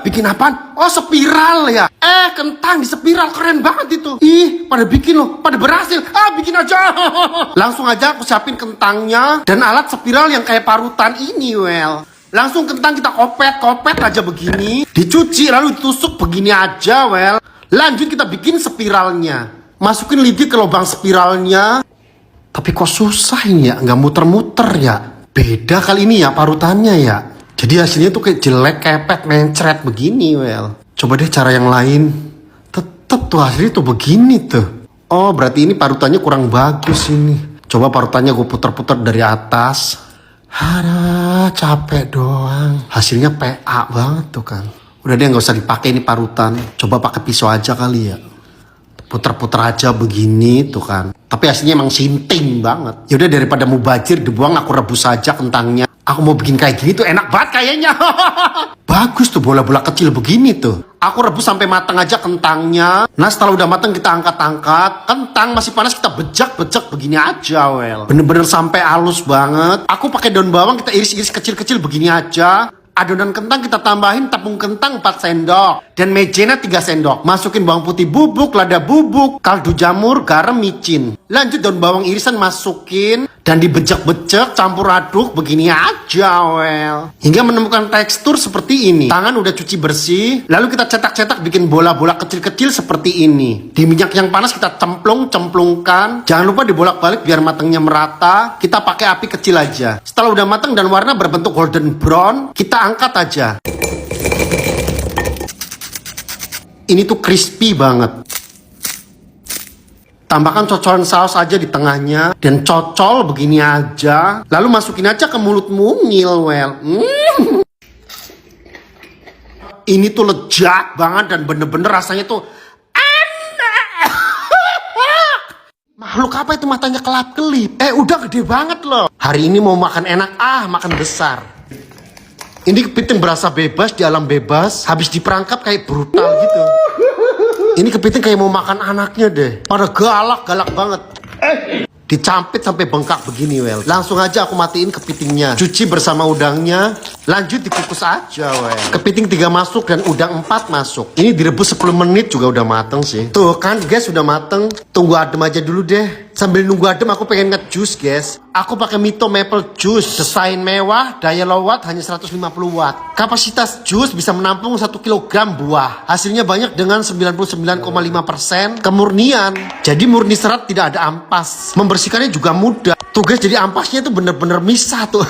Bikin apaan? Oh, spiral ya. Kentang di spiral, keren banget itu. Ih, pada bikin loh, pada berhasil. Bikin aja. Langsung aja aku siapin kentangnya dan alat spiral yang kayak parutan ini, well. Langsung kentang kita kopet aja begini. Dicuci lalu ditusuk begini aja, well. Lanjut kita bikin spiralnya. Masukin lidi ke lubang spiralnya. Tapi kok susah ini ya, nggak muter-muter ya. Beda kali ini ya parutannya ya. Jadi hasilnya tuh kayak jelek, kepet, mencret begini, well. Coba deh cara yang lain. Tetep tuh hasilnya tuh begini tuh. Oh, berarti ini parutannya kurang bagus ini. Coba parutannya gue puter-puter dari atas. Ada capek doang. Hasilnya PA banget tuh kan. Udah deh nggak usah dipakai ini parutan. Coba pakai pisau aja kali ya. Puter-puter aja begini tuh kan. Tapi hasilnya emang sinting banget. Yaudah daripada mubazir dibuang, aku rebus aja kentangnya. Aku mau bikin kayak gini tuh enak banget kayaknya. Bagus tuh bola-bola kecil begini tuh. Aku rebus sampai matang aja kentangnya. Nah setelah udah matang kita angkat-angkat. Kentang masih panas kita bejak-bejak begini aja, well. Bener-bener sampai halus banget. Aku pakai daun bawang kita iris-iris kecil-kecil begini aja. Adonan kentang kita tambahin tepung kentang 4 sendok. Dan maizena 3 sendok. Masukin bawang putih bubuk, lada bubuk, kaldu jamur, garam, micin. Lanjut daun bawang irisan masukin. Dan dibejek-bejek, campur aduk, begini aja, well. Hingga menemukan tekstur seperti ini. Tangan udah cuci bersih. Lalu kita cetak-cetak bikin bola-bola kecil-kecil seperti ini. Di minyak yang panas kita cemplungkan. Jangan lupa dibolak-balik biar matangnya merata. Kita pakai api kecil aja. Setelah udah matang dan warna berbentuk golden brown, kita angkat aja. Ini tuh crispy banget. Tambahkan cocolan saus aja di tengahnya. Dan cocol begini aja. Lalu masukin aja ke mulut mungil, well. Ini tuh lezat banget dan bener-bener rasanya tuh enak. Makhluk apa itu matanya kelap-kelip? Udah gede banget loh. Hari ini mau makan enak, makan besar. Ini kepiting berasa bebas di alam bebas. Habis diperangkap kayak brutal gitu. Ini kepiting kayak mau makan anaknya deh. Pada galak banget. Dicampit sampai bengkak begini, well. Langsung aja aku matiin kepitingnya. Cuci bersama udangnya. Lanjut dikukus aja, well. Kepiting 3 masuk dan udang 4 masuk. Ini direbus 10 menit juga udah mateng sih. Tuh kan guys udah mateng. Tunggu adem aja dulu deh. Sambil nunggu adem aku pengen nge-juice guys. Aku pakai Mito Maple Juice. Desain mewah, daya low watt hanya 150 watt. Kapasitas jus bisa menampung 1 kg buah. Hasilnya banyak dengan 99,5% kemurnian. Jadi murni serat, tidak ada ampas. Membersihkannya juga mudah. Tuh guys, jadi ampasnya tuh bener-bener misah tuh.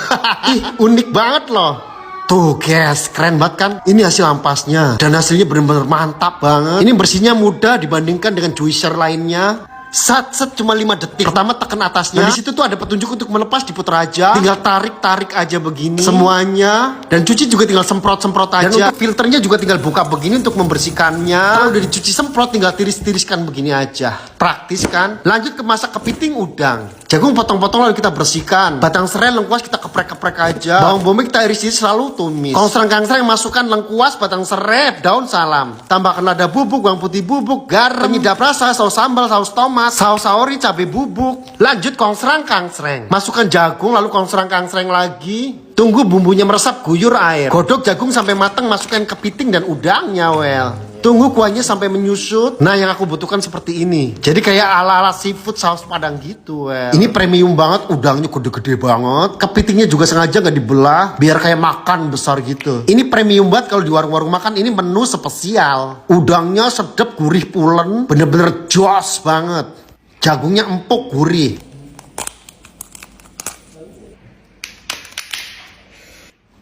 Unik banget loh. Tuh guys, keren banget kan? Ini hasil ampasnya. Dan hasilnya bener-bener mantap banget. Ini bersihnya mudah dibandingkan dengan juicer lainnya. Set cuma 5 detik. Pertama tekan atasnya. Dan di situ tuh ada petunjuk untuk melepas, diputar aja. Tinggal tarik aja begini semuanya. Dan cuci juga tinggal semprot aja. Dan untuk filternya juga tinggal buka begini untuk membersihkannya. Kalau udah dicuci semprot tinggal tiriskan begini aja. Praktis kan? Lanjut ke masak kepiting udang. Jagung potong-potong lalu kita bersihkan. Batang serai, lengkuas kita keprek aja. Bawang bombay kita iris-iris lalu tumis. Kongsreng masukkan lengkuas, batang serai, daun salam. Tambahkan lada bubuk, bawang putih bubuk, garam, penyedap rasa, saus sambal, saus tomat, saus saori, cabai bubuk. Lanjut kongsreng. Masukkan jagung lalu kongsreng lagi. Tunggu bumbunya meresap, guyur air. Godok jagung sampai matang, masukkan kepiting dan udangnya, well. Tunggu kuahnya sampai menyusut. Nah yang aku butuhkan seperti ini. Jadi kayak ala-ala seafood saus padang gitu, well. Ini premium banget, udangnya gede-gede banget. Kepitingnya juga sengaja gak dibelah biar kayak makan besar gitu. Ini premium banget kalau di warung-warung makan. Ini menu spesial. Udangnya sedap, gurih pulen. Bener-bener jos banget. Jagungnya empuk, gurih.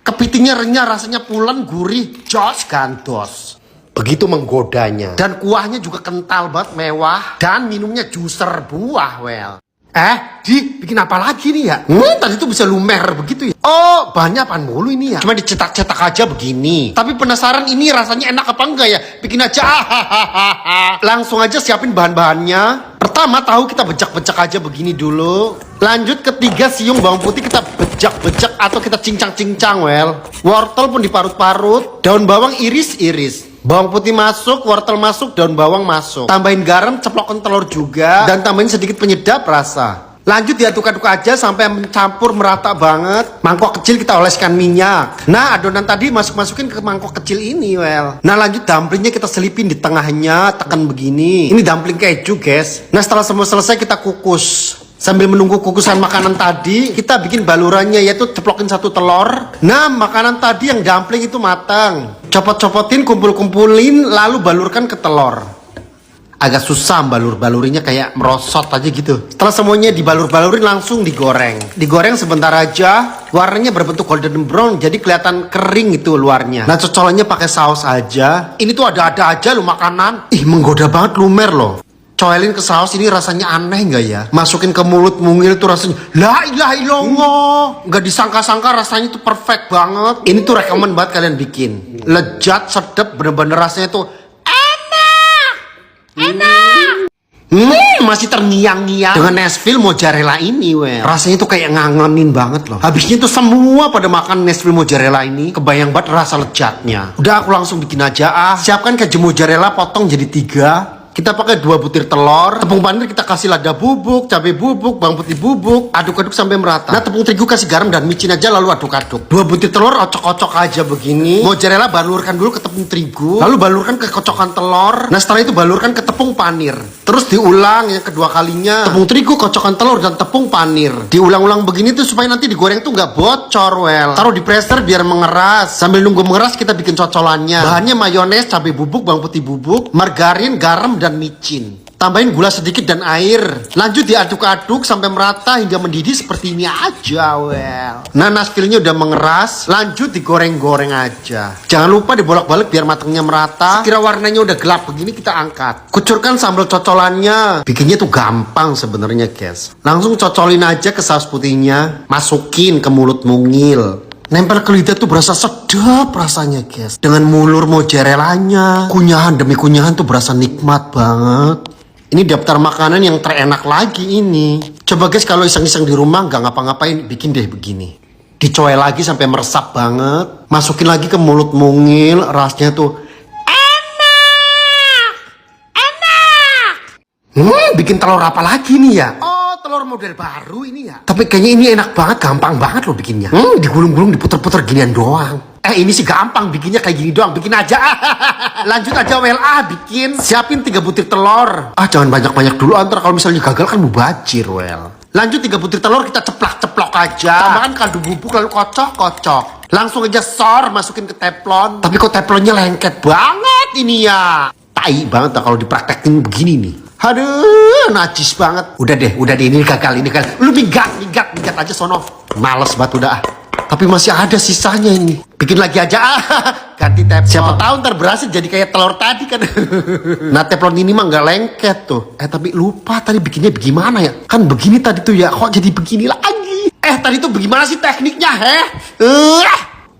Kepitingnya renyah, rasanya pulen, gurih, jos, gandos. Begitu menggodanya. Dan kuahnya juga kental banget, mewah. Dan minumnya juicer buah, well. Bikin apa lagi nih ya? Tadi tuh bisa lumer begitu ya. Oh, bahannya apaan mulu ini ya? Cuma dicetak-cetak aja begini. Tapi penasaran ini rasanya enak apa enggak ya? Bikin aja. Langsung aja siapin bahan-bahannya. Pertama tahu kita bejak-bejak aja begini dulu. Lanjut ketiga siung bawang putih kita bejak-bejak atau kita cincang-cincang, well. Wortel pun diparut-parut. Daun bawang iris-iris. Bawang putih masuk, wortel masuk, daun bawang masuk. Tambahin garam, ceplokkan telur juga. Dan tambahin sedikit penyedap rasa. Lanjut diaduk-aduk aja sampai mencampur merata banget. Mangkok kecil kita oleskan minyak. Nah, adonan tadi masukin ke mangkok kecil ini, well. Nah, lanjut dumplingnya kita selipin di tengahnya, tekan begini. Ini dumpling keju, guys. Nah, setelah semua selesai kita kukus. Sambil menunggu kukusan makanan tadi, kita bikin balurannya, yaitu ceplokin 1 telur. Nah, makanan tadi yang dumpling itu matang. Copot-copotin, kumpul-kumpulin, lalu balurkan ke telur. Agak susah balur-balurinya, kayak merosot aja gitu. Setelah semuanya dibalur-balurin langsung digoreng. Digoreng sebentar aja, warnanya berbentuk golden brown, jadi kelihatan kering itu luarnya. Nah, cocolannya pakai saus aja. Ini tuh ada-ada aja lo makanan. Ih, menggoda banget, lumer loh. Coelin ke saus ini rasanya aneh nggak ya? Masukin ke mulut mungil tuh rasanya la ilaha illallah. Nggak disangka-sangka rasanya tuh perfect banget. Ini tuh rekomen banget kalian bikin. Lezat, sedap, bener-bener rasanya tuh enak. Masih terngiang-ngiang dengan Nashville mozzarella ini, well. Rasanya tuh kayak ngangenin banget loh. Habisnya tuh semua pada makan Nashville mozzarella ini. Kebayang banget rasa lezatnya. Udah, aku langsung bikin aja ah. Siapkan keju mozzarella, potong jadi 3. Kita pakai 2 butir telur, tepung panir kita kasih lada bubuk, cabai bubuk, bawang putih bubuk, aduk-aduk sampai merata. Nah, tepung terigu kasih garam dan micin aja lalu aduk-aduk. 2 butir telur ocok-ocok aja begini. Mozzarella balurkan dulu ke tepung terigu, lalu balurkan ke kocokan telur. Nah, setelah itu balurkan ke tepung panir. Terus diulang yang kedua kalinya. Tepung terigu, kocokan telur dan tepung panir. Diulang-ulang begini tuh supaya nanti digoreng tuh nggak bocor, well. Taruh di preser biar mengeras. Sambil nunggu mengeras kita bikin cocolannya. Bahannya mayones, cabai bubuk, bawang putih bubuk, margarin, garam dan micin. Tambahin gula sedikit dan air. Lanjut diaduk-aduk sampai merata hingga mendidih seperti ini aja, well. Nah, Nashville-nya udah mengeras. Lanjut digoreng-goreng aja. Jangan lupa dibolak-balik biar matangnya merata. Sekira warnanya udah gelap begini kita angkat. Kucurkan sambal cocolannya. Bikinnya tuh gampang sebenarnya, guys. Langsung cocolin aja ke saus putihnya. Masukin ke mulut mungil. Nempel ke lidah tuh berasa sedap rasanya, guys. Dengan mulur mozzarellanya, kunyahan demi kunyahan tuh berasa nikmat banget. Ini daftar makanan yang terenak lagi ini. Coba guys, kalau iseng-iseng di rumah nggak ngapa-ngapain, bikin deh begini. Dicoel lagi sampai meresap banget. Masukin lagi ke mulut mungil, rasanya tuh enak. Bikin telur apa lagi nih ya? Telur model baru ini ya. Tapi kayaknya ini enak banget, gampang banget loh bikinnya. Digulung-gulung, diputer-puter ginian doang. Ini sih gampang bikinnya kayak gini doang. Bikin aja. Lanjut aja WLA bikin. Siapin 3 butir telur. Jangan banyak-banyak dulu, antar kalau misalnya gagal kan mubajir, well. Lanjut 3 butir telur kita ceplok-ceplok aja. Tambahkan kaldu bubuk lalu kocok-kocok. Langsung aja sor, masukin ke teflon. Tapi kok teflonnya lengket banget ini ya. Tai banget kalau dipraktekin begini nih. Aduh, najis banget. Udah deh, ini gagal. Lu minggat aja sono. Males banget udah. Tapi masih ada sisanya ini. Bikin lagi aja ganti teflon. Siapa tahu ntar berhasil jadi kayak telur tadi kan. Nah, teflon ini mah nggak lengket tuh. Tapi lupa tadi bikinnya bagaimana ya? Kan begini tadi tuh ya, kok jadi begini lagi? Tadi tuh bagaimana sih tekniknya,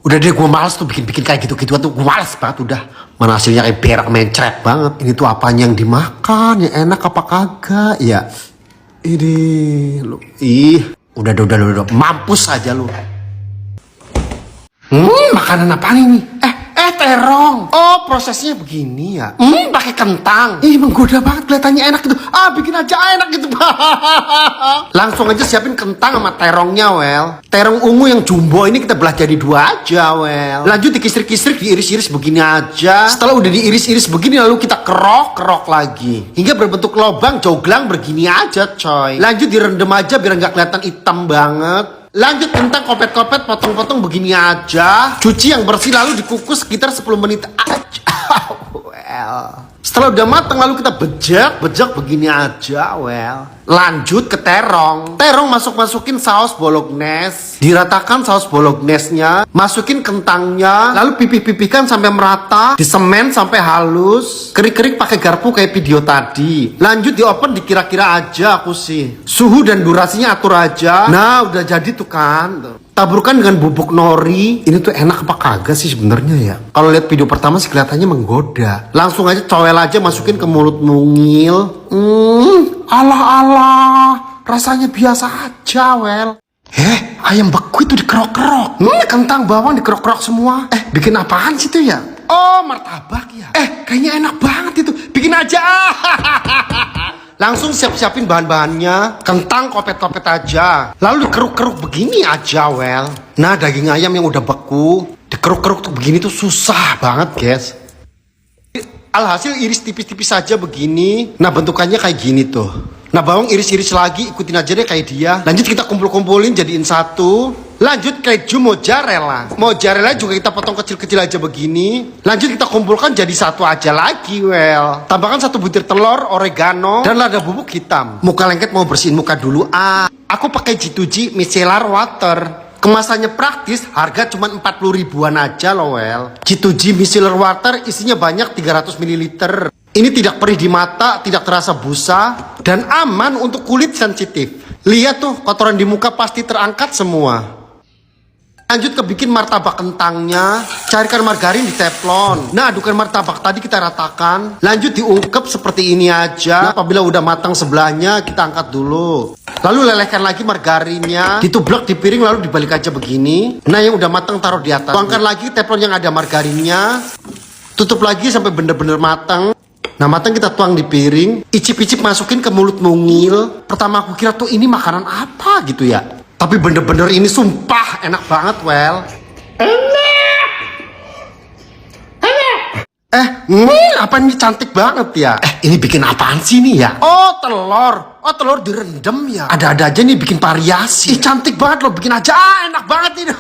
Udah deh, gue males tuh bikin kayak gitu-gituan tuh. Gue males banget udah. Mana hasilnya kayak berak mencret banget. Ini tuh apanya yang dimakan, yang enak apa kagak ya? Ini lu, udah, mampus aja lu. Makanan apa ini? Terong. Oh, prosesnya begini ya. Pakai kentang. Menggoda banget, kelihatannya enak gitu. Bikin aja enak gitu. Langsung aja siapin kentang sama terongnya, well. Terong ungu yang jumbo ini kita belah jadi 2 aja, well. Lanjut dikisrik-kisrik, diiris-iris begini aja. Setelah udah diiris-iris begini, lalu kita kerok lagi hingga berbentuk lobang joglang begini aja, coy. Lanjut direndam aja biar nggak kelihatan hitam banget. Lanjut kentang kopet-kopet, potong-potong begini aja. Cuci yang bersih lalu dikukus sekitar 10 menit aja. Well. Setelah udah matang lalu kita bejak begini aja, well. Lanjut ke terong. Terong masukin saus bolognese. Diratakan saus bolognesnya. Masukin kentangnya. Lalu pipih-pipihkan sampai merata. Disemen sampai halus. Kerik-kerik pakai garpu kayak video tadi. Lanjut di oven dikira-kira aja aku sih. Suhu dan durasinya atur aja. Nah, udah jadi tuh kan. Taburkan dengan bubuk nori. Ini tuh enak apa kagak sih sebenarnya ya? Kalau lihat video pertama sih kelihatannya menggoda. Langsung aja coel aja masukin ke mulut mungil. Alah, rasanya biasa aja, well. Ayam beku itu dikerok-kerok. Kentang bawang dikerok-kerok semua. Bikin apaan sih itu ya? Oh, martabak ya. Kayaknya enak banget itu. Bikin aja. Langsung siap-siapin bahan-bahannya. Kentang kopet-kopet aja. Lalu dikeruk-keruk begini aja, well. Nah, daging ayam yang udah beku, dikeruk-keruk tuh begini tuh susah banget, guys. Alhasil iris tipis-tipis saja begini. Nah, bentukannya kayak gini tuh. Nah, bawang iris-iris lagi, ikutin aja deh kayak dia. Lanjut kita kumpul-kumpulin jadiin satu. Lanjut keju mozzarella. Mozzarella juga kita potong kecil-kecil aja begini. Lanjut kita kumpulkan jadi satu aja lagi, well. Tambahkan satu butir telur, oregano, dan lada bubuk hitam. Muka lengket mau bersihin muka dulu. Aku pakai G2G micellar water. Kemasannya praktis, harga cuma 40 ribuan aja loh, well. G2G micellar water isinya banyak 300 ml. Ini tidak perih di mata, tidak terasa busa, dan aman untuk kulit sensitif. Lihat tuh, kotoran di muka pasti terangkat semua. Lanjut ke bikin martabak kentangnya. Carikan margarin di teflon. Nah, adukan martabak tadi kita ratakan. Lanjut diungkep seperti ini aja. Nah, apabila udah matang sebelahnya, kita angkat dulu. Lalu lelehkan lagi margarinnya. Ditublak di piring lalu dibalik aja begini. Nah, yang udah matang taruh di atas. Tuangkan lagi teflon yang ada margarinnya. Tutup lagi sampai bener-bener matang. Nah, matang kita tuang di piring. Icip-icip masukin ke mulut mungil. Pertama aku kira tuh ini makanan apa gitu ya. Tapi bener-bener ini sumpah enak banget, well. Apa ini cantik banget ya? Ini bikin apaan sih nih ya? Oh, telur. Oh, telur direndam ya? Ada-ada aja nih bikin variasi. Cantik banget loh, bikin aja. Enak banget ini.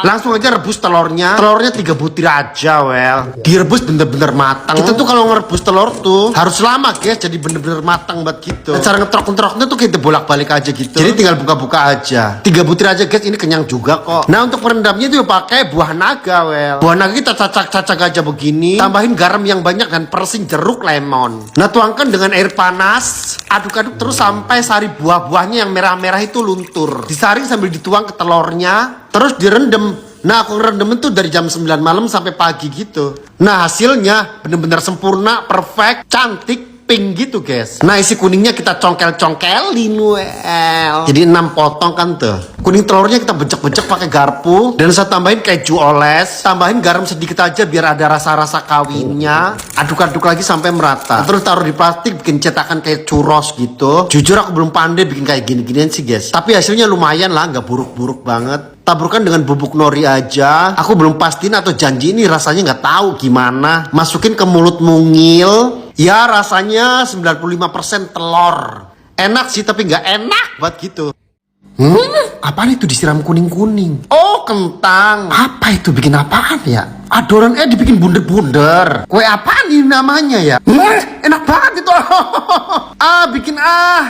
Langsung aja rebus telurnya. Telurnya 3 butir aja, well. Direbus bener-bener matang. Kita tuh kalau ngerebus telur tuh harus lama, guys. Jadi bener-bener matang banget gitu. Nah, cara ngetrok-ngetroknya tuh kita bolak-balik aja gitu. Jadi tinggal buka-buka aja. 3 butir aja, guys. Ini kenyang juga kok. Nah, untuk perendamnya tuh pakai buah naga, well. Buah naga kita cacak-cacak aja begini. Tambahin garam yang banyak dan persing jeruk lemon. Nah, tuangkan dengan air panas. Aduk-aduk terus sampai sari buah-buahnya yang merah-merah itu luntur. Disaring sambil dituang ke telurnya. Terus direndam. Nah, aku ngerendam itu dari jam 9 malam sampai pagi gitu. Nah, hasilnya bener-bener sempurna, perfect, cantik, pink gitu, guys. Nah, isi kuningnya kita congkel-congkelin, well. Jadi 6 potong kan tuh. Kuning telurnya kita becek-becek pakai garpu. Dan saya tambahin keju oles. Tambahin garam sedikit aja biar ada rasa-rasa kawinnya. Aduk-aduk lagi sampai merata. Terus taruh di plastik bikin cetakan kayak churros gitu. Jujur aku belum pandai bikin kayak gini-ginian sih, guys. Tapi hasilnya lumayan lah, nggak buruk-buruk banget. Taburkan dengan bubuk nori aja. Aku belum pastiin atau janji ini rasanya nggak tahu gimana. Masukin ke mulut mungil. Ya rasanya 95% telur. Enak sih tapi nggak enak buat gitu. Apaan itu disiram kuning-kuning? Oh, kentang. Apa itu bikin apaan ya? Adoran dibikin bunder-bunder. Kue apaan ini namanya ya? Enak banget itu. Bikin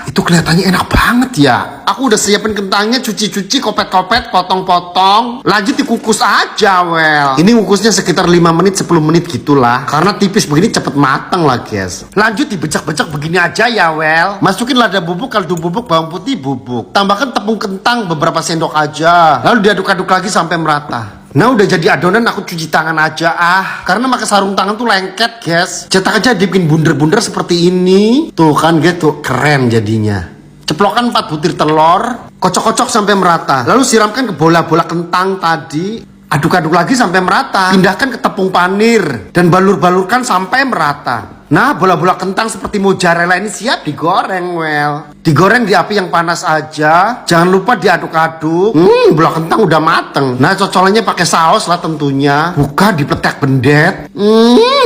Itu kelihatannya enak banget ya. Aku udah siapin kentangnya, cuci-cuci, kopet-kopet, potong-potong. Lanjut dikukus aja, well. Ini ngukusnya sekitar 5 menit, 10 menit gitulah. Karena tipis begini cepet matang lah, guys. Lanjut dibecak-becak begini aja ya, well. Masukin lada bubuk, kaldu bubuk, bawang putih bubuk. Tambahkan tepung kentang beberapa sendok aja. Lalu diaduk-aduk lagi sampai merata. Nah, udah jadi adonan aku cuci tangan aja karena pakai sarung tangan tuh lengket, guys. Cetak aja dibikin bunder-bunder seperti ini. Tuh kan, gitu keren jadinya. Ceplokkan 4 butir telur, kocok-kocok sampai merata. Lalu siramkan ke bola-bola kentang tadi. Aduk-aduk lagi sampai merata. Pindahkan ke tepung panir dan balur-balurkan sampai merata. Nah, bola-bola kentang seperti mozzarella ini siap digoreng, well. Digoreng di api yang panas aja. Jangan lupa diaduk-aduk. Bola kentang udah mateng. Nah, cocolannya pakai saus lah tentunya. Buka dipletek bendet.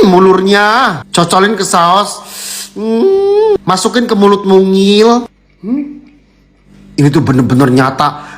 Mulurnya. Cocolin ke saus. Masukin ke mulut mungil. Ini tuh bener-bener nyata.